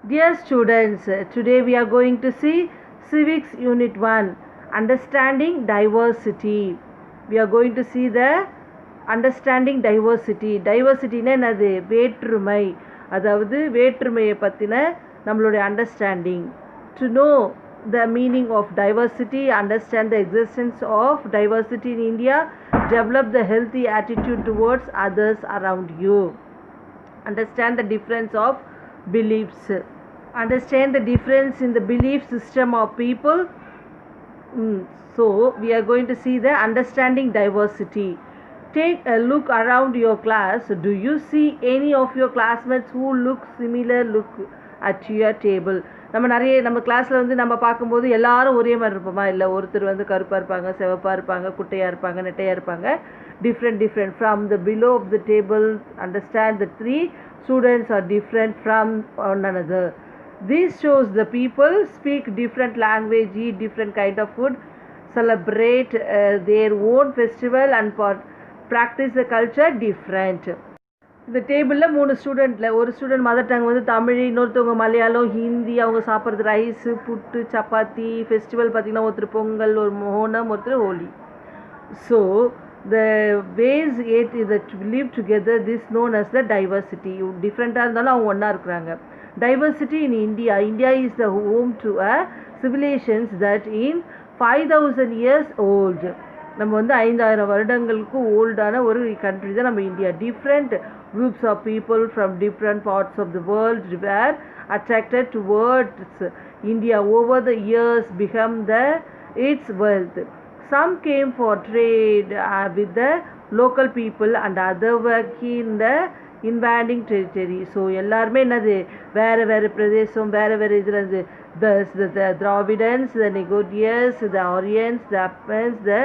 Dear students, today we are going to see Civics Unit 1, Understanding Diversity. We are going to see the Understanding Diversity. Diversity என்னது வேற்றுமை, அதாவது வேற்றுமையை பற்றின நம்மளுடைய understanding. To know the meaning of diversity, understand the existence of diversity in India, develop the healthy attitude towards others around you. Understand the difference of beliefs. Understand the difference in the belief system of people. So we are going to see the understanding diversity. Take a look around your class. Do you see any of your classmates who look similar look at your table? நம்ம கிளாஸில் வந்து நம்ம பார்க்கும்போது எல்லாரும் ஒரே மாதிரி இருப்போமா? இல்லை, ஒருத்தர் வந்து கருப்பாக இருப்பாங்க, சிவப்பாக இருப்பாங்க, குட்டையாக இருப்பாங்க, நெட்டையாக இருப்பாங்க. Different from the below of the table. Understand the three students are different from one another. This shows the people speak different language, eat different kind of food, celebrate their own festival and practice the culture different. இந்த டேபிளில் 3 ஸ்டூடெண்ட்டில் ஒரு student mother tongue வந்து தமிழ், இன்னொருத்தவங்க மலையாளம், ஹிந்தி, அவங்க சாப்பிட்றது rice, புட்டு, chapati. Festival பார்த்திங்கன்னா ஒருத்தர் பொங்கல், ஒரு ஓணம், ஒருத்தர் Holi. So the ways that live together, this known as the diversity. டிஃப்ரெண்ட்டாக இருந்தாலும் அவங்க ஒன்றா இருக்கிறாங்க. Diversity in India. India is the home to a civilizations that in 5000 years old. நம்ம வந்து 5000 வருடங்களுக்கு ஓல்டான ஒரு கண்ட்ரி தான் நம்ம India. Different groups of people from different parts of the world were attracted towards India over the years, become its wealth. Some came for trade with the local people and other working in the invading territory. So எல்லாருமே என்னது வேறு வேறு பிரதேசம், வேறு வேறு இதில் இருந்து the Dravidians, the Negotians, the Aryans, the Afghans, the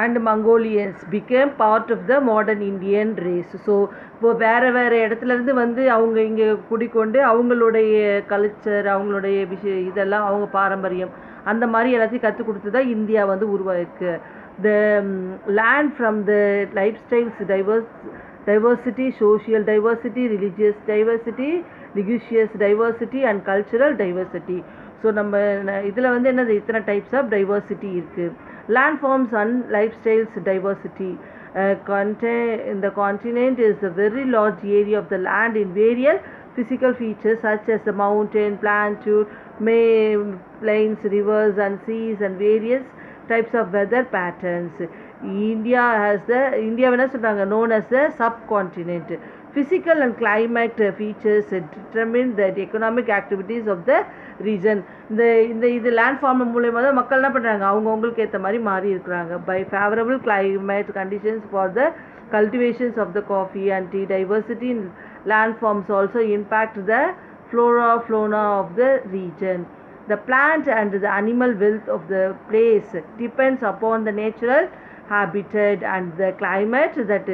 and Mongolians became part of the modern Indian race. So இப்போ வேறு வேறு இடத்துலேருந்து வந்து அவங்க இங்கே குடிக்கொண்டு அவங்களுடைய கல்ச்சர், அவங்களுடைய இதெல்லாம் அவங்க பாரம்பரியம் அந்த மாதிரி எல்லாத்தையும் கற்றுக் கொடுத்து தான் இந்தியா வந்து உருவாயிருக்கு. The land from the lifestyles diversity, social diversity, religious diversity, linguistic diversity and cultural diversity. So நம்ம இதில் வந்து என்னது இத்தனை டைப்ஸ் ஆஃப் டைவர்சிட்டி இருக்குது. Land forms and lifestyles diversity. The continent is a very large area of the land in various physical features such as the mountain, plateau, plains, rivers and seas and various types of weather patterns. India என்ன சொல்றாங்க, known as the subcontinent. Physical and climate features determine the economic activities of the region. இது land form மூலயமா தான் மக்கள் என்ன பண்ணுறாங்க, அவங்களுக்கு ஏற்ற மாதிரி மாறி இருக்கிறாங்க. By favorable climate conditions for the cultivations of the coffee and tea, diversity in land forms also impact the fauna of the region. The plant and the animal wealth of the place depends upon the natural habitat and the climate that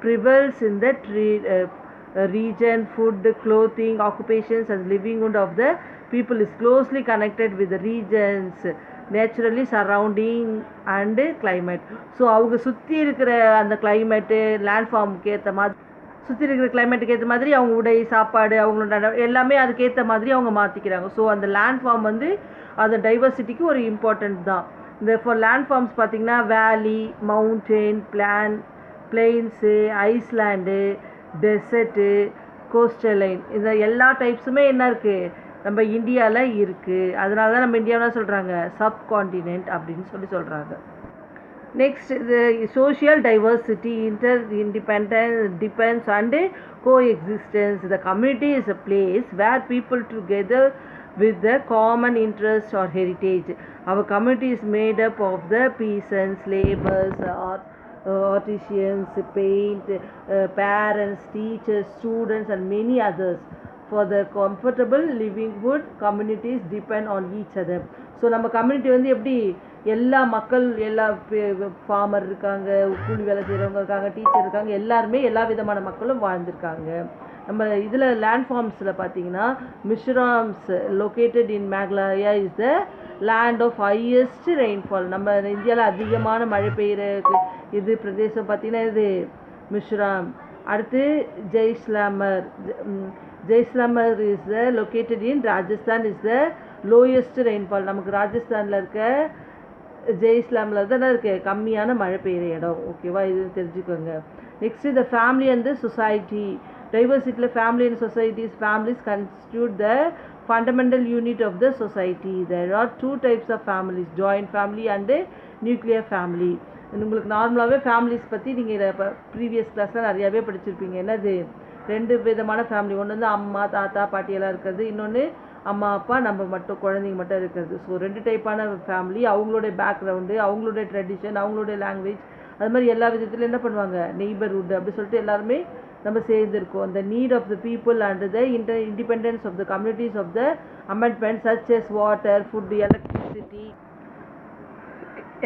prevails in the region. Food, clothing, occupations and livelihood of the people is closely connected with the regions naturally surrounding and climate. So அவங்க சுற்றி இருக்கிற அந்த climate land ஃபார்முக்கு ஏற்ற மாதிரி, சுற்றி இருக்கிற கிளைமேட்டுக்கு ஏற்ற மாதிரி அவங்க உடை, சாப்பாடு, அவங்களோட எல்லாமே அதுக்கேற்ற மாதிரி அவங்க மாற்றிக்கிறாங்க. ஸோ அந்த லேண்ட் ஃபார்ம் வந்து அது டைவர்சிட்டிக்கு ஒரு இம்பார்ட்டன்ட் தான். இந்த ஃபார் லேண்ட் ஃபார்ம்ஸ் பார்த்திங்கன்னா valley, mountain, plains, island, desert, coastal line, இந்த எல்லா டைப்ஸுமே என்ன இருக்குது நம்ம இந்தியாவில் இருக்குது. அதனால தான் நம்ம இந்தியாவில் சொல்கிறாங்க சப்கான்டினென்ட் அப்படின்னு சொல்கிறாங்க. Next, the social diversity, interdependence, depends and coexistence. The community is a place where people together with the common interest or heritage. Our community is made up of the peasants, laborers, artisans, paint, parents, teachers, students and many others. For the comfortable livelihood, communities depend on each other. So நம்ம community வந்து எப்படி எல்லா மக்கள், எல்லா farmer இருக்காங்க, கூலி வேலை செய்கிறவங்க இருக்காங்க, டீச்சர் இருக்காங்க, எல்லாருமே எல்லா விதமான மக்களும் வாழ்ந்துருக்காங்க. நம்ம இதில் லேண்ட் ஃபார்ம்ஸில் பார்த்தீங்கன்னா Mawsynram located in Meghalaya is the land of highest rainfall. நம்ம இந்தியாவில் அதிகமான மழை பெய்கிற இது பிரதேசம் பார்த்திங்கன்னா இது மிஷோராம். அடுத்து ஜெய்ஸ்லாமர். Jaisalmer is located in Rajasthan, is the lowest rainfall. நமக்கு ராஜஸ்தானில் இருக்க ஜெய்ஸ்லாமில் தான் இருக்கு கம்மியான மழை பெய்கிற இடம். ஓகேவா, இது தெரிஞ்சுக்கோங்க. Next the family and the society. டைவர்சிட்டியில் family and societies. Families constitute the fundamental unit of the society. There are two types of families, joint family and nuclear family. உங்களுக்கு நார்மலாகவே ஃபேமிலிஸ் பற்றி நீங்கள் இப்போ ப்ரீவியஸ் கிளாஸில் நிறையாவே படிச்சிருப்பீங்க. என்னது, ரெண்டு விதமான ஃபேமிலி. ஒன்று வந்து அம்மா தாத்தா பாட்டியெல்லாம் இருக்கிறது, இன்னொன்று அம்மா அப்பா நம்ம மட்டும் குழந்தைங்க மட்டும் இருக்கிறது. ஸோ ரெண்டு டைப்பான ஃபேமிலி. அவங்களுடைய பேக்ரவுண்டு, அவங்களுடைய ட்ரெடிஷன், அவங்களுடைய லாங்குவேஜ், அது மாதிரி எல்லா விதத்துலையும் என்ன பண்ணுவாங்க, நெய்பர்ஹுட் அப்படி சொல்லிட்டு எல்லாருமே நம்ம சேர்ந்துருக்கோம். அந்த need of the people and the independence of the communities of the amendment such as water, food,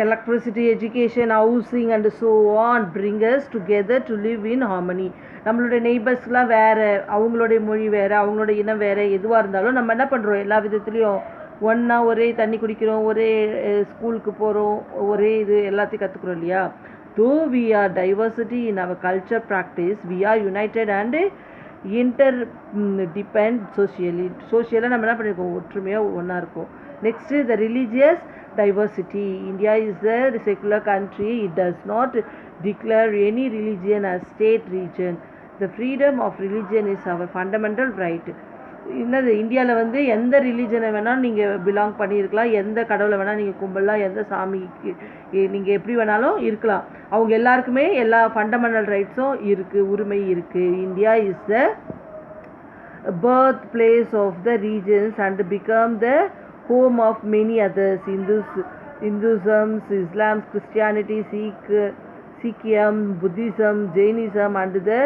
electricity, education, housing and so on bring us together to live in harmony. நம்மளுடைய நெய்பர்ஸ்லாம் வேறு, அவங்களுடைய மொழி வேறு, அவங்களோட இனம் வேறு, எதுவாக இருந்தாலும் நம்ம என்ன பண்ணுறோம், எல்லா விதத்துலேயும் ஒன்றா ஒரே தண்ணி குடிக்கிறோம், ஒரே ஸ்கூலுக்கு போகிறோம், ஒரே இது எல்லாத்தையும் கற்றுக்குறோம் இல்லையா. Though we are diversity in our culture practice, we are united and interdepend socially. சோஷியலாக நம்ம என்ன பண்ணியிருக்கோம், ஒற்றுமையாக ஒன்றா இருக்கும். Next the religious diversity. India is a secular country. It does not declare any religion as state region. The freedom of religion is our fundamental right. என்னது, இந்தியாவில் வந்து எந்த ரிலீஜனை வேணாலும் நீங்கள் பிலாங் பண்ணியிருக்கலாம், எந்த கடவுளை வேணால் நீங்கள் கும்பிடலாம், எந்த சாமிக்கு நீங்கள் எப்படி வேணாலும் இருக்கலாம். அவங்க எல்லாருக்குமே எல்லா ஃபண்டமெண்டல் ரைட்ஸும் இருக்குது, உரிமை இருக்குது. India is the birth place of the regions and become the home of many others. Hinduism, Islam, Christianity, Sikhism, Buddhism, Jainism and the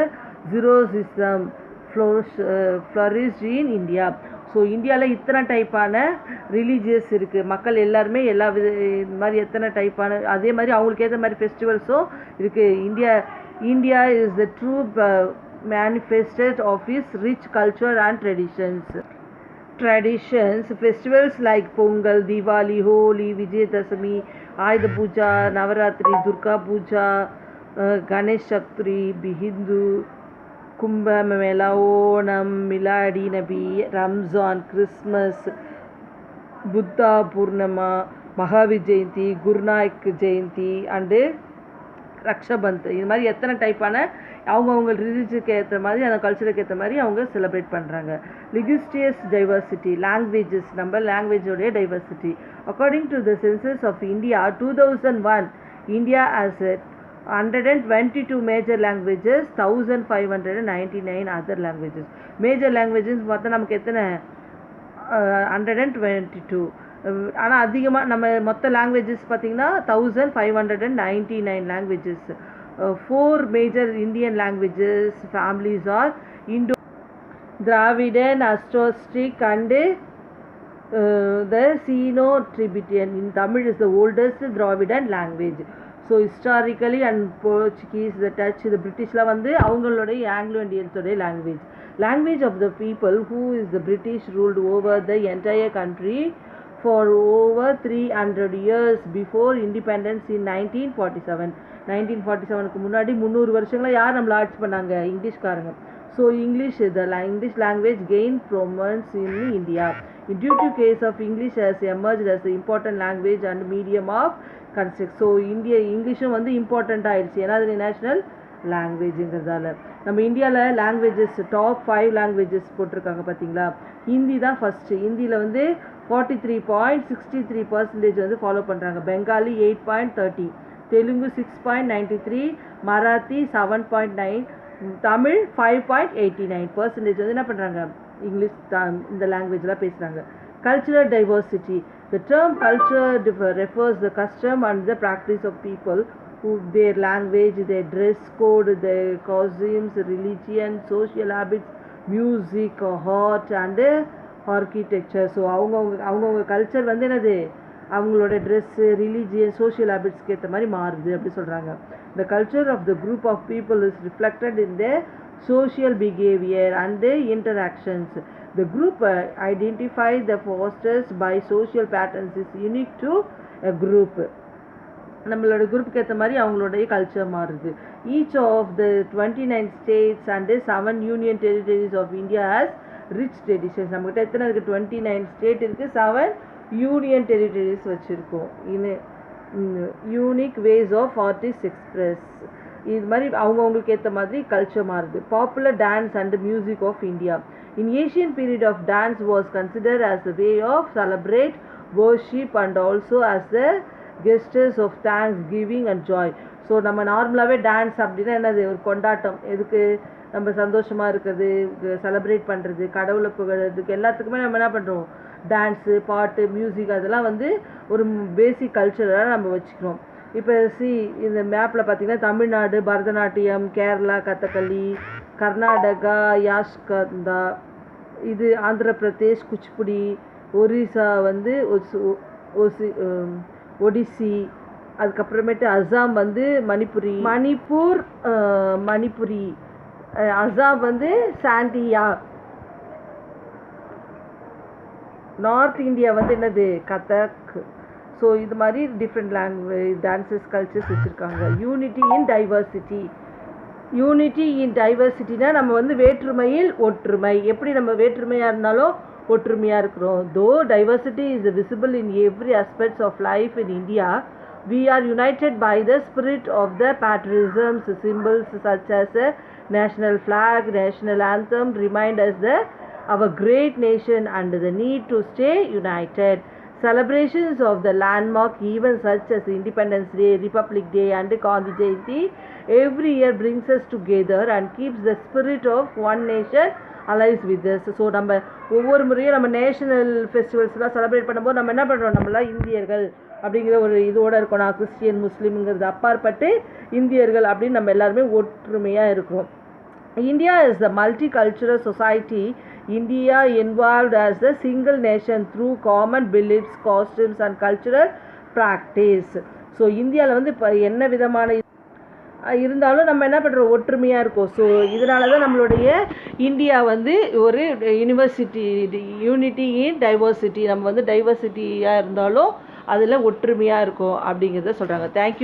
Zoroastrianism flourished in India. So இந்தியாவில் இத்தனை டைப்பான ரிலீஜியஸ் இருக்குது. மக்கள் எல்லாருமே எல்லா இந்த மாதிரி எத்தனை டைப்பான, அதே மாதிரி அவங்களுக்கு ஏற்ற மாதிரி ஃபெஸ்டிவல்ஸும் இருக்குது. India is the true manifested of its rich culture and traditions. Festivals like Pongal, Diwali, Holi, Vijayadashami, Ayudha Puja, Navaratri, Durga Puja, Ganesh Chaturthi, Hindu, Kumbh Mela, Onam, Miladi Nabi, Ramzan, Christmas, Buddha Purnama, Mahavir Jayanti, Guru Nanak Jayanti and ரக்ஷபந்த். இது மாதிரி எத்தனை டைப்பான அவங்க ரிலீஜனுக்கு ஏற்ற மாதிரி, அந்த கல்ச்சருக்கு ஏற்ற மாதிரி அவங்க செலிப்ரேட் பண்ணுறாங்க. லிங்குஸ்டியஸ் டைவர்சிட்டி, லாங்குவேஜஸ், நம்ம லாங்குவேஜோடைய diversity. According to the census of India 2001, India has 122 major languages, 1599 other languages. Major languages பார்த்தா நமக்கு எத்தனை, 122. ஆனால் அதிகமாக நம்ம மொத்த லாங்குவேஜஸ் பார்த்திங்கன்னா 1599 languages. 4 major Indian languages families are Indo Dravidian, Austroasiatic and the Sino-Tibetan. In Tamil is the oldest Dravidian language. So historically and Portuguese, the Dutch, இந்த பிரிட்டிஷ்லாம் வந்து அவங்களுடைய ஆங்கிலோ இண்டியன்ஸோடைய language of the people who is the British ruled over the entire country for over 300 years before independence in 1947. 1947க்கு முன்னாடி 300 வருஷங்களா யார் நம்மள ஆட்சி பண்ணாங்க, இங்கிலீஷ்காரங்க. So English English language gain prominence in India. Due to case of English has emerged as the important language and medium of construct. So இங்கிலீஷும் வந்து இம்பார்ட்டண்ட் ஆயிடுச்சு, ஏன்னா அது நேஷ்னல் லாங்குவேஜுங்கிறதால. நம்ம இந்தியாவில் லாங்குவேஜஸ் டாப் 5 லாங்குவேஜஸ் போட்டிருக்காங்க பார்த்தீங்களா. ஹிந்தி தான் ஃபஸ்ட்டு. ஹிந்தியில் வந்து 43.63% வந்து ஃபாலோ பண்ணுறாங்க. பெங்காலி 8.30, தெலுங்கு 6.93, மராத்தி 7.9, தமிழ் 5.89% வந்து என்ன பண்ணுறாங்க, இங்கிலீஷ் இந்த லாங்குவேஜ்லாம் பேசுகிறாங்க. Cultural diversity. The term culture refers the custom and the practice of people, who their language, their dress code, their costumes, religion, social habits, music, art and architecture. So அவங்கவுங்க culture வந்து என்னது, அவங்களோட dress, religion, social ஹேபிட்ஸ்க்கு ஏற்ற மாதிரி மாறுது அப்படி சொல்கிறாங்க. The culture of the group of people is reflected in the social behaviour and the interactions. The group identify the fosters by social patterns is unique to a group. நம்மளோட குரூப்புக்கு ஏற்ற மாதிரி அவங்களுடைய கல்ச்சர் மாறுது. Each of the 29 states and 7 union territories of India has rich traditions. நம்மகிட்ட எத்தனை இருக்குது? 29 state இருக்குது, 7 யூனியன் டெரிட்டரிஸ் வச்சுருக்கோம். Unique ways of artist express. இது மாதிரி அவங்கவுங்களுக்கு ஏற்ற மாதிரி கல்ச்சர் மாறுது. Popular dance and music of India. In Asian period of dance was considered as the way of celebrate worship and also as the gestures of thanks giving and joy. So நம்ம நார்மலாகவே dance அப்படின்னா என்னது? ஒரு கொண்டாட்டம். எதுக்கு? நம்ம சந்தோஷமாக இருக்கிறது, செலிப்ரேட் பண்ணுறது, கடவுளை புகழறதுக்கு, எல்லாத்துக்குமே நம்ம என்ன பண்ணுறோம்? டான்ஸு, பாட்டு, மியூசிக் அதெல்லாம் வந்து ஒரு பேசிக் கல்ச்சராக நம்ம வச்சுக்கிறோம். இப்போ இந்த மேப்பில் பார்த்திங்கன்னா தமிழ்நாடு பரதநாட்டியம், கேரளா கதகளி, கர்நாடகா யாஷ்கந்தா, இது ஆந்திர பிரதேஷ் குச்சிப்புடி, ஒரிசா வந்து ஒடிசி, அதுக்கப்புறமேட்டு அசாம் வந்து மணிப்பூரி, அசாம் வந்து சாண்டியா, நார்த் இந்தியா வந்து என்னது? கதக். ஸோ இது மாதிரி டிஃப்ரெண்ட் லாங்குவேஜ் டான்ஸஸ் கல்ச்சர்ஸ் வச்சுருக்காங்க. Unity in diversity. Unity in டைவர்சிட்டினா நம்ம வந்து வேற்றுமையில் ஒற்றுமை. எப்படி நம்ம வேற்றுமையாக இருந்தாலும் ஒற்றுமையாக இருக்கிறோம். Though diversity is visible in every aspects of life in India, we are united by the spirit of the patriotism. Symbols such as a national flag, national anthem remind us that our great nation and the need to stay united. Celebrations of the landmark events such as Independence Day, Republic Day and Gandhi Jayanti every year brings us together and keeps the spirit of one nation alive with us. So நம்ம ஒவ்வொரு முறையும் நம்ம national ஃபெஸ்டிவல்ஸ்லாம் celebrate பண்ணும்போது நம்ம என்ன பண்ணுறோம்? நம்மளாம் இந்தியர்கள் அப்படிங்கிற ஒரு இதோடு இருக்கோம். நான் கிறிஸ்டியன் முஸ்லீம்ங்கிறது அப்பாற்பட்டு இந்தியர்கள் அப்படின்னு நம்ம எல்லாருமே ஒற்றுமையாக இருக்கிறோம். India is the multicultural society. India involved as a single nation through common beliefs, costumes and cultural practice. So இந்தியாவில் வந்து இப்போ என்ன விதமான இருந்தாலும் நம்ம என்ன பண்ணுறோம்? ஒற்றுமையாக இருக்கோம். ஸோ இதனால தான் நம்மளுடைய இந்தியா வந்து ஒரு யூனிட்டி இன் டைவர்சிட்டி. நம்ம வந்து டைவர்சிட்டியாக இருந்தாலும் அதில் ஒற்றுமையாக இருக்கும் அப்படிங்கிறத சொல்கிறாங்க. தேங்க்யூ.